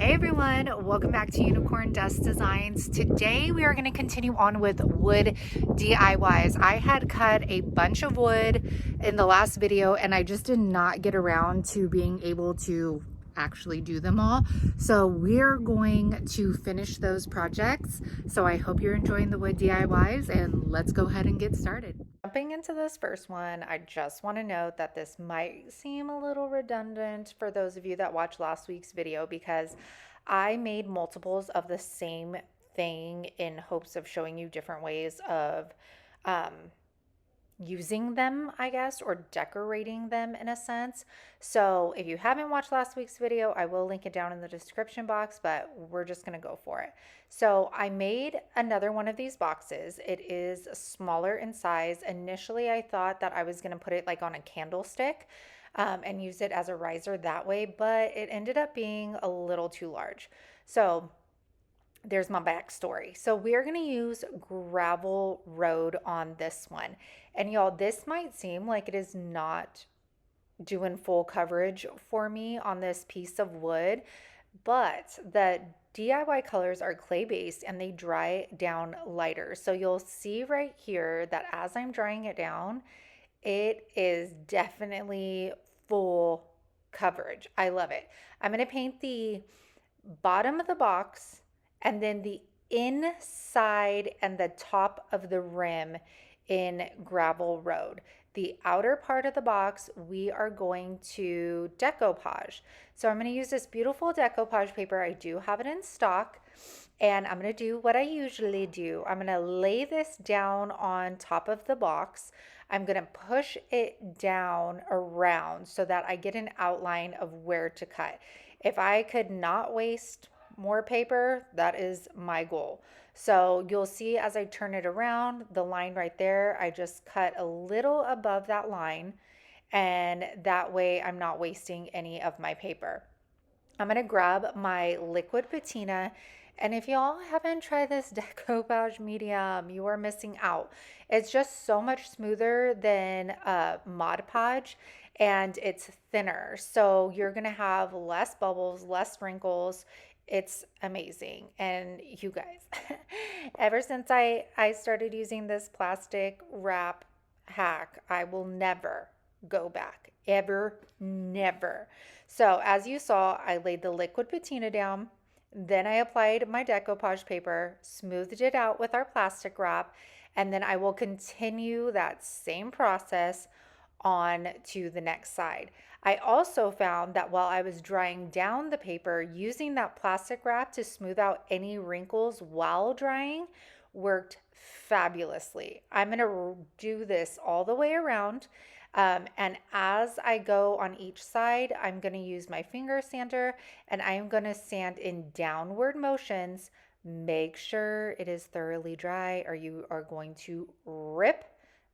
Hey everyone, welcome back to Unicorn Dust Designs. Today we are going to continue on with wood DIYs. I had cut a bunch of wood in the last video and I just did not get around to being able to actually do them all. So we're going to finish those projects. So I hope you're enjoying the wood DIYs and let's go ahead and get started. Jumping into this first one, I just want to note that this might seem a little redundant for those of you that watched last week's video because I made multiples of the same thing in hopes of showing you different ways of um, using them, I guess, or decorating them in a sense. So if you haven't watched last week's video, I will link it down in the description box, but we're just going to go for it. So I made another one of these boxes. It is smaller in size. Initially, I thought that I was going to put it like on a candlestick and use it as a riser that way, but it ended up being a little too large. So there's my backstory. So we're going to use gravel road on this one. And y'all, this might seem like it is not doing full coverage for me on this piece of wood, but the DIY colors are clay based and they dry down lighter. So you'll see right here that as I'm drying it down, it is definitely full coverage. I love it. I'm going to paint the bottom of the box and then the inside and the top of the rim in gravel road. The outer part of the box, we are going to decoupage. So I'm going to use this beautiful decoupage paper. I do have it in stock. And I'm going to do what I usually do. I'm going to lay this down on top of the box. I'm going to push it down around so that I get an outline of where to cut. If I could not waste more paper, that is my goal. So you'll see as I turn it around, the line right there, I just cut a little above that line, and that way I'm not wasting any of my paper. I'm going to grab my liquid patina, and if y'all haven't tried this decoupage medium, you are missing out. It's just so much smoother than Mod Podge, and it's thinner. So you're going to have less bubbles, less wrinkles. It's amazing. And you guys, ever since I started using this plastic wrap hack, I will never go back. Ever, never. So as you saw, I laid the liquid patina down. Then I applied my decoupage paper, smoothed it out with our plastic wrap, and then I will continue that same process on to the next side. I also found that while I was drying down the paper, using that plastic wrap to smooth out any wrinkles while drying worked fabulously. I'm going to do this all the way around. And as I go on each side, I'm going to use my finger sander and I'm going to sand in downward motions. Make sure it is thoroughly dry or you are going to rip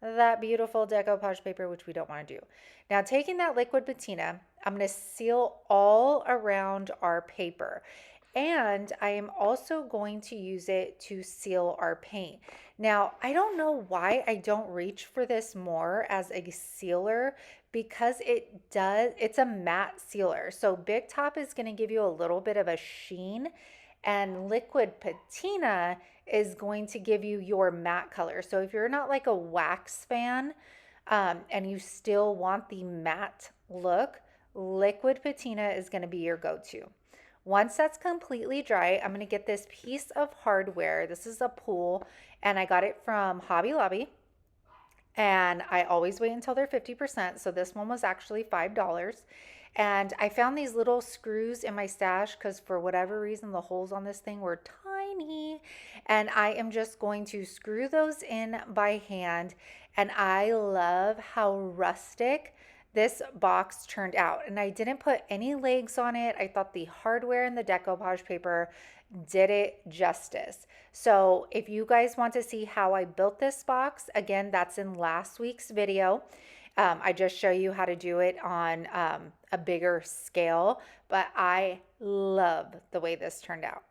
that beautiful decoupage paper, which we don't want to do. Now, taking that liquid patina, I'm going to seal all around our paper. And I am also going to use it to seal our paint. Now, I don't know why I don't reach for this more as a sealer because it's a matte sealer. So Big Top is going to give you a little bit of a sheen, and liquid patina is going to give you your matte color. So if you're not like a wax fan and you still want the matte look, liquid patina is going to be your go-to. Once that's completely dry, I'm going to get this piece of hardware. This is a pool, and I got it from Hobby Lobby. And I always wait until they're 50%. So this one was actually $5. And I found these little screws in my stash because for whatever reason, the holes on this thing were tiny. And I am just going to screw those in by hand. And I love how rustic this box turned out. And I didn't put any legs on it. I thought the hardware and the decoupage paper did it justice. So if you guys want to see how I built this box, again, that's in last week's video. I just show you how to do it on a bigger scale, but I love the way this turned out.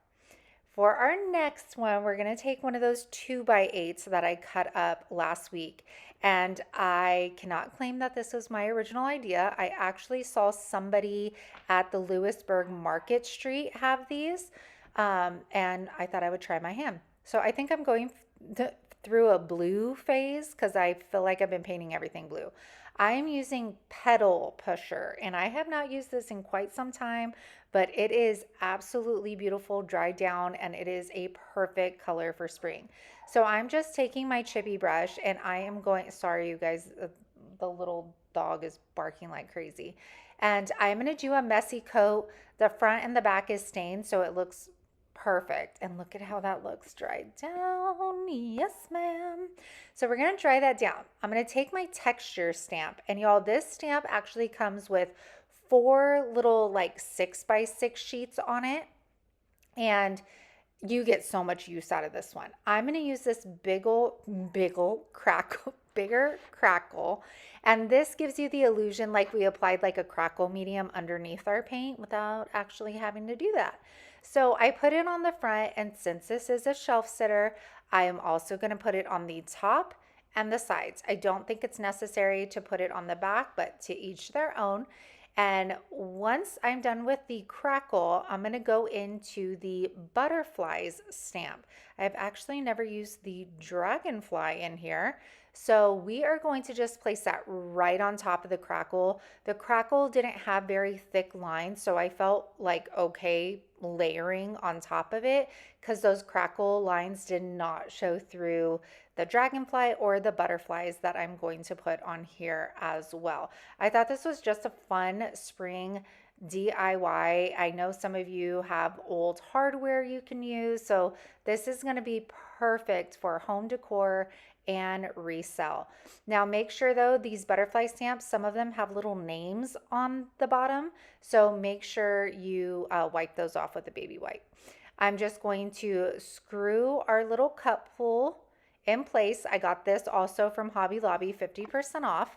For our next one, we're going to take one of those 2x8s that I cut up last week. And I cannot claim that this was my original idea. I actually saw somebody at the Lewisburg Market Street have these, and I thought I would try my hand. So I think I'm going through a blue phase because I feel like I've been painting everything blue. I am using Pedal Pusher, and I have not used this in quite some time, but it is absolutely beautiful, dried down, and it is a perfect color for spring. So I'm just taking my chippy brush and I am going, sorry you guys, the little dog is barking like crazy. And I'm going to do a messy coat. The front and the back is stained, so it looks perfect. And look at how that looks dried down. Yes, ma'am. So we're going to dry that down. I'm going to take my texture stamp. And y'all, this stamp actually comes with 4 little like 6x6 sheets on it. And you get so much use out of this one. I'm going to use this bigger crackle. And this gives you the illusion like we applied like a crackle medium underneath our paint without actually having to do that. So I put it on the front, and since this is a shelf sitter, I am also going to put it on the top and the sides. I don't think it's necessary to put it on the back, but to each their own. And once I'm done with the crackle, I'm going to go into the butterflies stamp. I've actually never used the dragonfly in here. So we are going to just place that right on top of the crackle. The crackle didn't have very thick lines, so I felt like okay layering on top of it because those crackle lines did not show through the dragonfly or the butterflies that I'm going to put on here as well. I thought this was just a fun spring DIY. I know some of you have old hardware you can use, so this is going to be perfect for home decor and resell. Now make sure though, these butterfly stamps, some of them have little names on the bottom, so make sure you wipe those off with a baby wipe. I'm just going to screw our little cup pull in place. I got this also from Hobby Lobby, 50% off.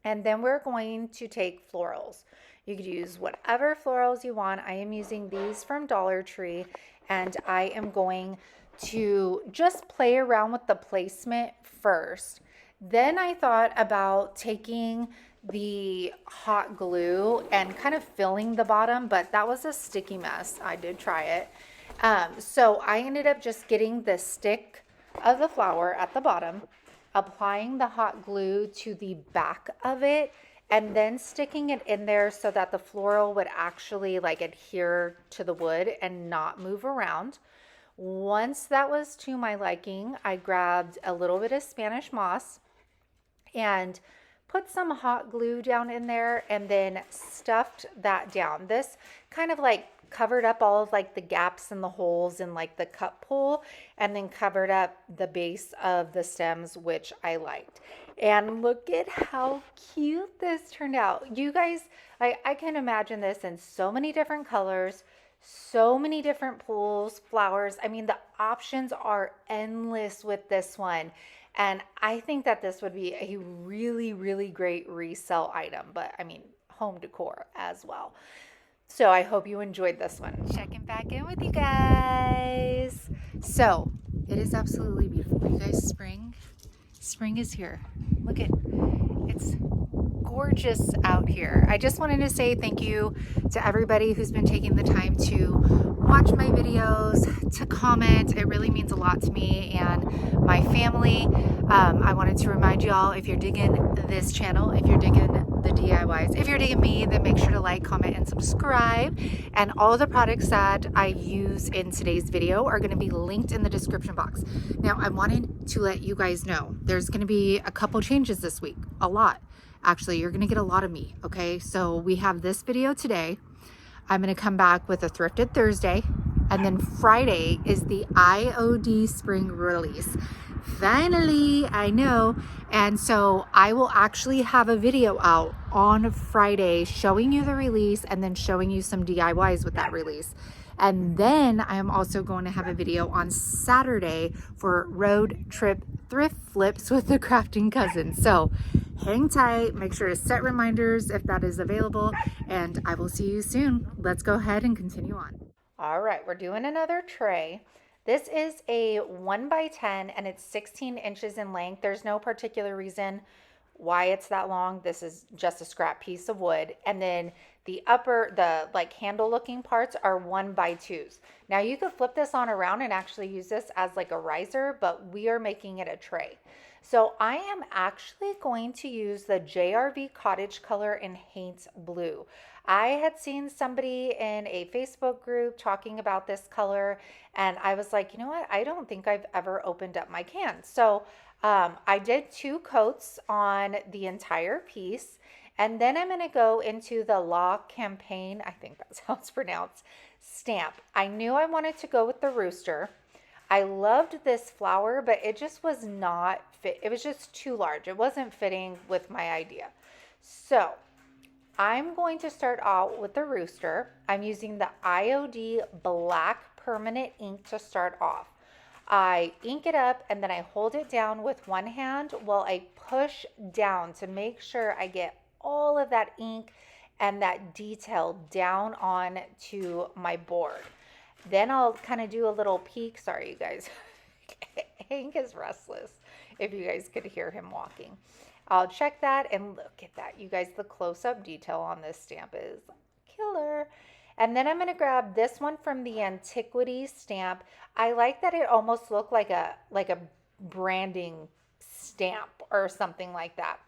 And then we're going to take florals. You could use whatever florals you want. I am using these from Dollar Tree, and I am going to just play around with the placement first. Then I thought about taking the hot glue and kind of filling the bottom, but that was a sticky mess. I did try it. So I ended up just getting the stick of the flower at the bottom, applying the hot glue to the back of it, and then sticking it in there so that the floral would actually like adhere to the wood and not move around. Once that was to my liking, I grabbed a little bit of Spanish moss and put some hot glue down in there and then stuffed that down. This kind of like covered up all of like the gaps and the holes in like the cup pull, and then covered up the base of the stems, which I liked. And look at how cute this turned out. You guys, I can imagine this in so many different colors, so many different pulls, flowers. I mean, the options are endless with this one. And I think that this would be a really, really great resell item, but I mean, home decor as well. So I hope you enjoyed this one. Checking back in with you guys. So it is absolutely beautiful. You guys, spring is here. Look at, it's gorgeous out here. I just wanted to say thank you to everybody who's been taking the time to watch my videos, to comment. It really means a lot to me and my family. I wanted to remind you all, if you're digging this channel, if you're digging the DIYs, if you're digging me, then make sure to like, comment, and subscribe. And all of the products that I use in today's video are going to be linked in the description box. Now, I wanted to let you guys know there's going to be a couple changes this week. A lot. Actually, you're going to get a lot of me, okay? So we have this video today. I'm going to come back with a Thrifted Thursday. And then Friday is the IOD spring release. Finally, I know. And so I will actually have a video out on Friday showing you the release and then showing you some DIYs with that release. And then I am also going to have a video on Saturday for road trip thrift flips with the crafting cousins. So hang tight, make sure to set reminders if that is available, and I will see you soon. Let's go ahead and continue on. All right, we're doing another tray. This is a 1 by 10 and it's 16 inches in length. There's no particular reason why it's that long. This is just a scrap piece of wood. And then the like handle looking parts are 1 by 2s. Now you could flip this on around and actually use this as like a riser, but we are making it a tray. So I am actually going to use the JRV Cottage Color in Haint Blue. I had seen somebody in a Facebook group talking about this color, and I was like, you know what? I don't think I've ever opened up my can. So I did 2 coats on the entire piece, and then I'm going to go into the La Campagne, I think that's how it's pronounced, stamp. I knew I wanted to go with the rooster. I loved this flower, but it just was not fit. It was just too large. It wasn't fitting with my idea. So I'm going to start out with the rooster. I'm using the IOD black permanent ink to start off. I ink it up and then I hold it down with one hand while I push down to make sure I get all of that ink and that detail down on to my board. Then I'll kind of do a little peek. Sorry, you guys. Hank is restless, if you guys could hear him walking. I'll check that and look at that. You guys, the close-up detail on this stamp is killer. And then I'm going to grab this one from the Antiquities stamp. I like that it almost looked like a branding stamp or something like that.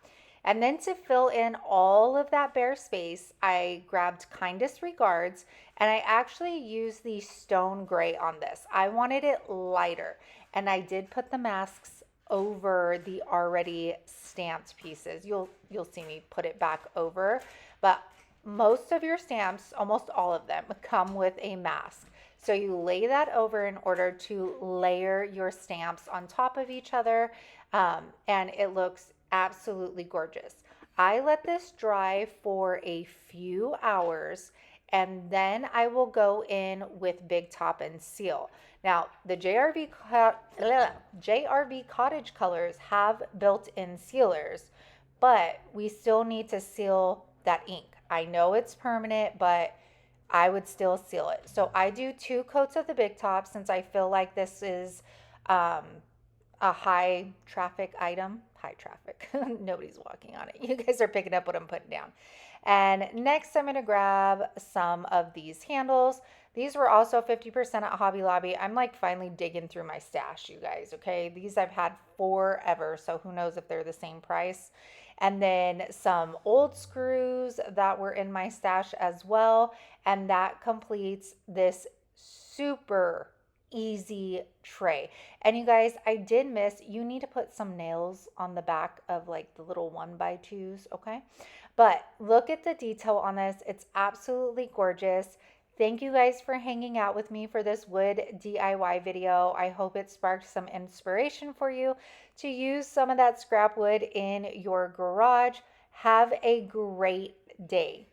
And then to fill in all of that bare space, I grabbed Kindest Regards, and I actually used the stone gray on this. I wanted it lighter, and I did put the masks over the already stamped pieces. You'll see me put it back over, but most of your stamps, almost all of them, come with a mask. So you lay that over in order to layer your stamps on top of each other, and it looks absolutely gorgeous. I let this dry for a few hours, and then I will go in with Big Top and seal. Now, the JRV Cottage colors have built-in sealers, but we still need to seal that ink. I know it's permanent, but I would still seal it. So I do 2 coats of the Big Top since I feel like this is a high traffic item. High traffic. Nobody's walking on it. You guys are picking up what I'm putting down. And next I'm going to grab some of these handles. These were also 50% at Hobby Lobby. I'm like finally digging through my stash, you guys, okay? These I've had forever, so who knows if they're the same price. And then some old screws that were in my stash as well. And that completes this super easy tray. And you guys, I did miss, you need to put some nails on the back of like the little 1x2s, okay? But look at the detail on this. It's absolutely gorgeous. Thank you guys for hanging out with me for this wood DIY video. I hope it sparked some inspiration for you to use some of that scrap wood in your garage. Have a great day.